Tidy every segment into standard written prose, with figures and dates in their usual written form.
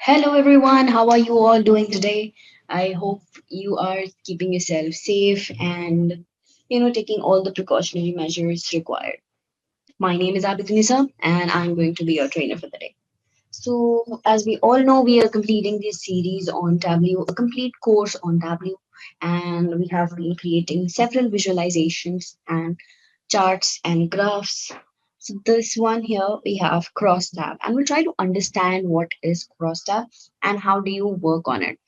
Hello everyone, how are you all doing today? I hope you are keeping yourself safe and taking all the precautionary measures required. My name is Abidunisa and I'm going to be your trainer for the day. So, as we all know, we are completing this series on Tableau, a complete course on Tableau, and we have been creating several visualizations and charts and graphs. So, this one here we have crosstab, and we'll try to understand what is crosstab and how do you work on it.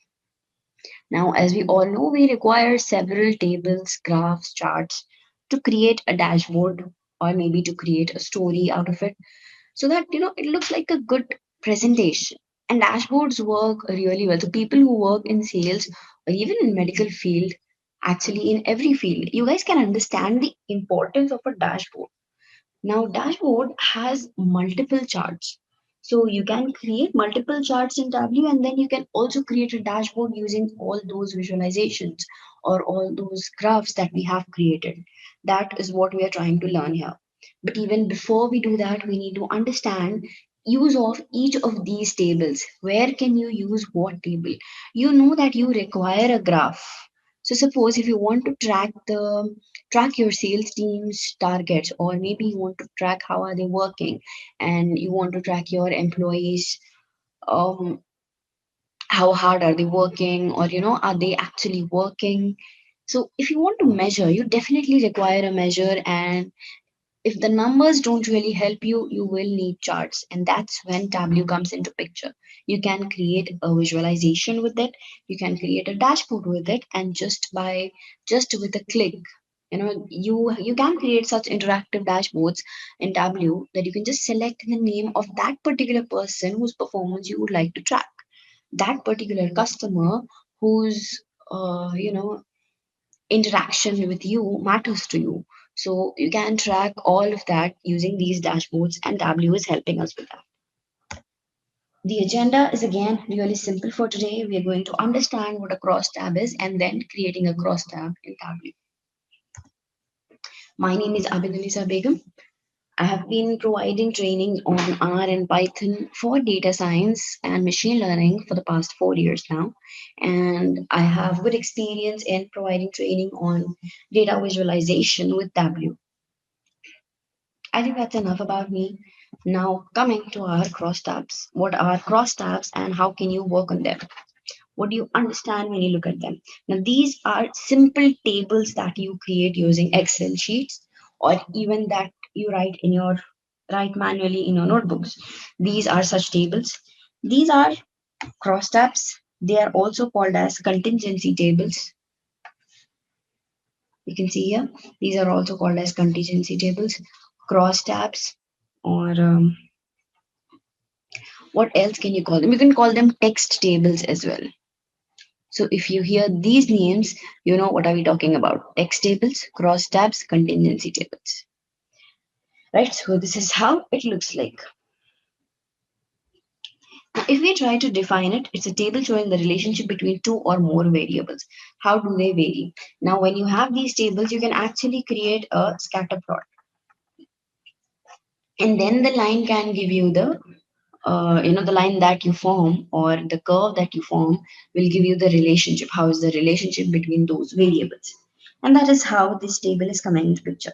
Now, as we all know, we require several tables, graphs, charts to create a dashboard or maybe to create a story out of it so that it looks like a good presentation. And dashboards work really well. So people who work in sales or even in medical field, actually in every field, you guys can understand the importance of a dashboard. Now, dashboard has multiple charts. So you can create multiple charts in Tableau and then you can also create a dashboard using all those visualizations or all those graphs that we have created. That is what we are trying to learn here. But even before we do that, we need to understand use of each of these tables. Where can you use what table? You know that you require a graph. So suppose if you want to track your sales team's targets, or maybe you want to track how are they working and you want to track your employees, um, how hard are they working, or are they actually working. So if you want to measure, you definitely require a measure, and if the numbers don't really help you, you will need charts, and that's when Tableau comes into picture. You can create a visualization with it, you can create a dashboard with it, and just with a click, you can create such interactive dashboards in Tableau that you can just select the name of that particular person whose performance you would like to track, that particular customer whose interaction with you matters to you. So you can track all of that using these dashboards, and Tableau is helping us with that. The agenda is again really simple for today. We are going to understand what a cross tab is and then creating a cross tab in Tableau. My name is Abidunisa Begum. I have been providing training on R and Python for data science and machine learning for the past 4 years now. And I have good experience in providing training on data visualization with Tableau. I think that's enough about me. Now, coming to our crosstabs. What are crosstabs and how can you work on them? What do you understand when you look at them? Now, these are simple tables that you create using Excel sheets or even that you write manually in your notebooks. These are such tables. These are crosstabs. They are also called as contingency tables. You can see here, these are also called as contingency tables, crosstabs, or what else can you call them? You can call them text tables as well. So if you hear these names, you know what are we talking about? Text tables, crosstabs, contingency tables. Right? So this is how it looks like. Now, if we try to define it, it's a table showing the relationship between two or more variables. How do they vary? Now, when you have these tables, you can actually create a scatter plot. And then the line can give you the line that you form or the curve that you form will give you the relationship. How is the relationship between those variables? And that is how this table is coming into picture.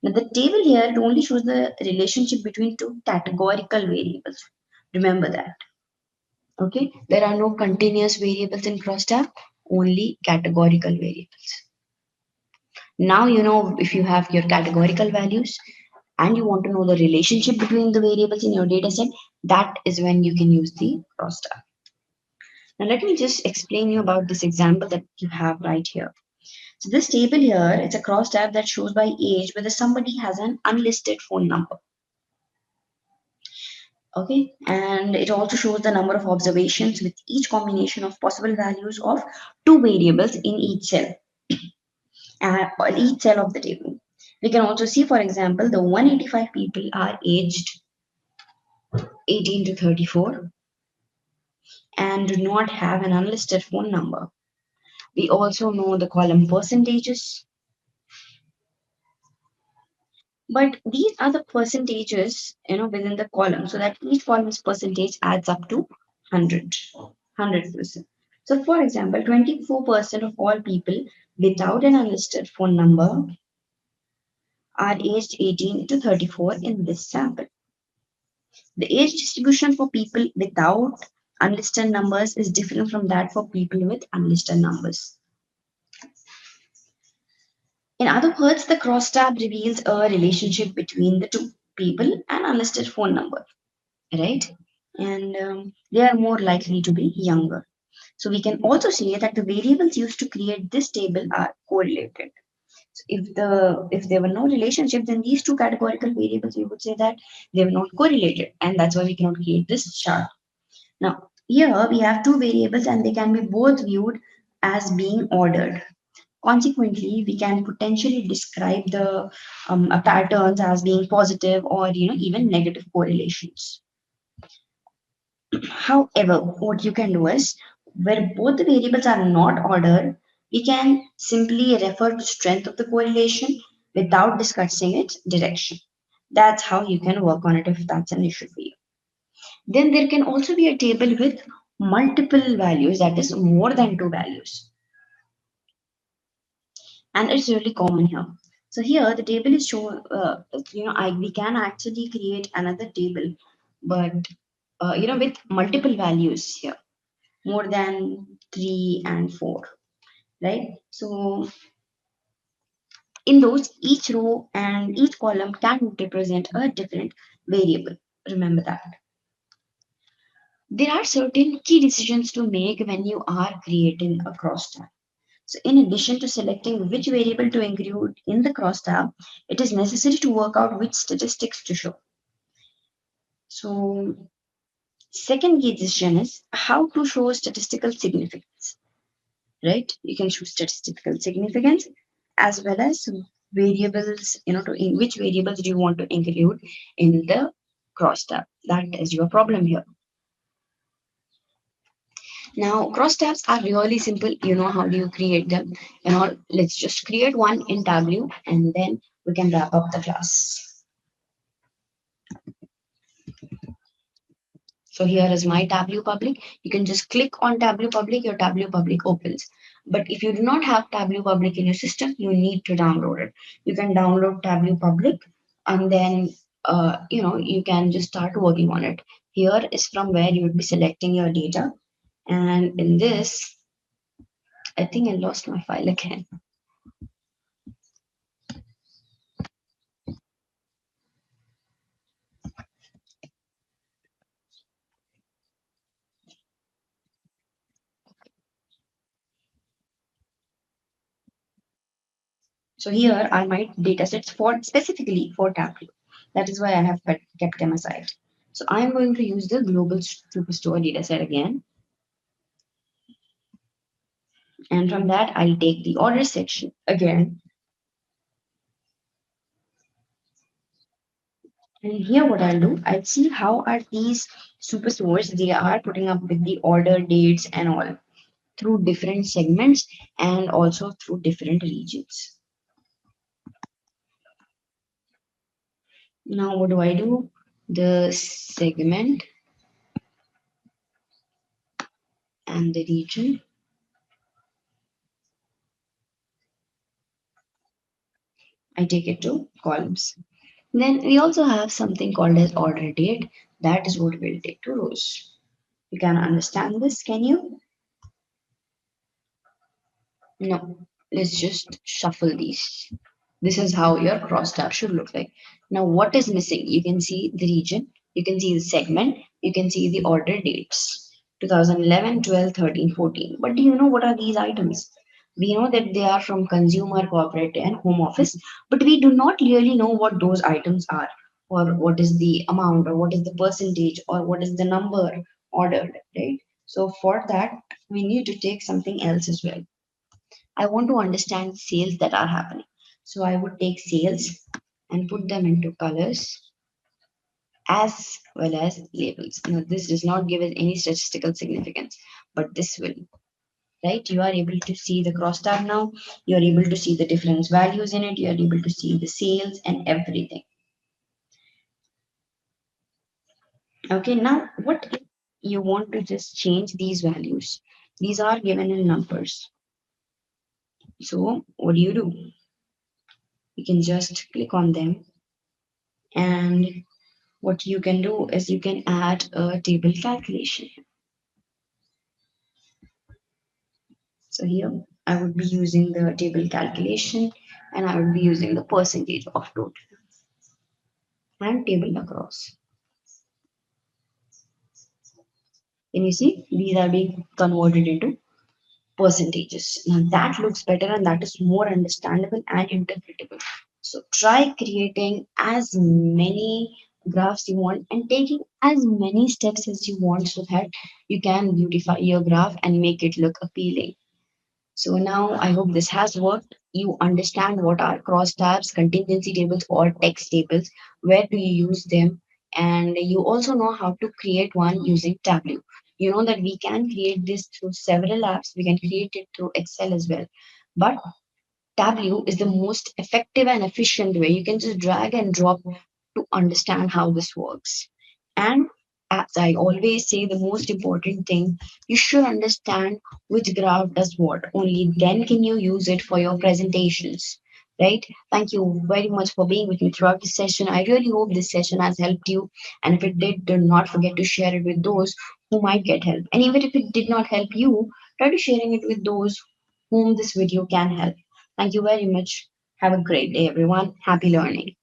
Now the table here, it only shows the relationship between two categorical variables. Remember that. Okay, there are no continuous variables in crosstab, only categorical variables. Now you know if you have your categorical values and you want to know the relationship between the variables in your data set, that is when you can use the crosstab. Now let me just explain you about this example that you have right here. So this table here, it's a crosstab that shows by age whether somebody has an unlisted phone number. Okay, and it also shows the number of observations with each combination of possible values of two variables in each cell of the table. We can also see, for example, the 185 people are aged 18 to 34 and do not have an unlisted phone number. We also know the column percentages, but these are the percentages, within the column, so that each column's percentage adds up to 100%. So, for example, 24% of all people without an unlisted phone number are aged 18 to 34 in this sample. The age distribution for people without unlisted numbers is different from that for people with unlisted numbers. In other words, the crosstab reveals a relationship between the two people and unlisted phone number, right? And they are more likely to be younger. So we can also say that the variables used to create this table are correlated. So if there were no relationship, then these two categorical variables we would say that they were not correlated, and that's why we cannot create this chart. Now here we have two variables, and they can be both viewed as being ordered. Consequently, we can potentially describe the patterns as being positive or even negative correlations. However, what you can do is where both the variables are not ordered, we can simply refer to strength of the correlation without discussing its direction. That's how you can work on it if that's an issue for you. Then there can also be a table with multiple values, that is more than two values. And it's really common here. So here the table is shown, we can actually create another table, but with multiple values here, more than 3 and 4, right? So in those, each row and each column can represent a different variable. Remember that. There are certain key decisions to make when you are creating a crosstab. So in addition to selecting which variable to include in the crosstab, it is necessary to work out which statistics to show. So second key decision is how to show statistical significance, right? You can choose statistical significance as well as variables, to in which variables do you want to include in the crosstab. That is your problem here. Now, crosstabs are really simple. You know how do you create them? Let's just create one in Tableau and then we can wrap up the class. So here is my Tableau public. You can just click on Tableau public, your Tableau public opens. But if you do not have Tableau public in your system, you need to download it. You can download Tableau public and then you can just start working on it. Here is from where you would be selecting your data. And in this, I think I lost my file again. So here are my data sets for specifically for Tableau. That is why I have kept them aside. So I'm going to use the global superstore data set again. And from that, I'll take the order section again. And here what I'll do, I'll see how are these superstores, they are putting up with the order dates and all through different segments and also through different regions. Now what do I do? The segment and the region, I take it to columns. Then we also have something called as order date. That is what we'll take to rows. You can understand this, can you? No. Let's just shuffle these. This is how your crosstab should look like. Now, what is missing? You can see the region, you can see the segment, you can see the order dates 2011, 12, 13, 14. But do you know what are these items? We know that they are from consumer, corporate, and home office, but we do not really know what those items are, or what is the amount, or what is the percentage, or what is the number ordered, right? So, for that, we need to take something else as well. I want to understand sales that are happening. So I would take sales and put them into colors as well as labels. Now, this does not give us any statistical significance, but this will, right? You are able to see the crosstab now. You are able to see the different values in it. You are able to see the sales and everything. Okay, now what? you want to just change these values. These are given in numbers. So what do? You can just click on them, and what you can do is you can add a table calculation. So here I would be using the table calculation, and I would be using the percentage of total and table across. Can you see these are being converted into percentages? Now that looks better and that is more understandable and interpretable. So try creating as many graphs you want and taking as many steps as you want so that you can beautify your graph and make it look appealing. So now I hope this has worked. You understand what are crosstabs, contingency tables, or text tables, where do you use them, and you also know how to create one using Tableau. You know that we can create this through several apps. We can create it through Excel as well. But Tableau is the most effective and efficient way. You can just drag and drop to understand how this works. And as I always say, the most important thing, you should understand which graph does what. Only then can you use it for your presentations. Right? Thank you very much for being with me throughout this session. I really hope this session has helped you. And if it did, do not forget to share it with those who might get help. And even if it did not help you, try to sharing it with those whom this video can help. Thank you very much. Have a great day, everyone. Happy learning.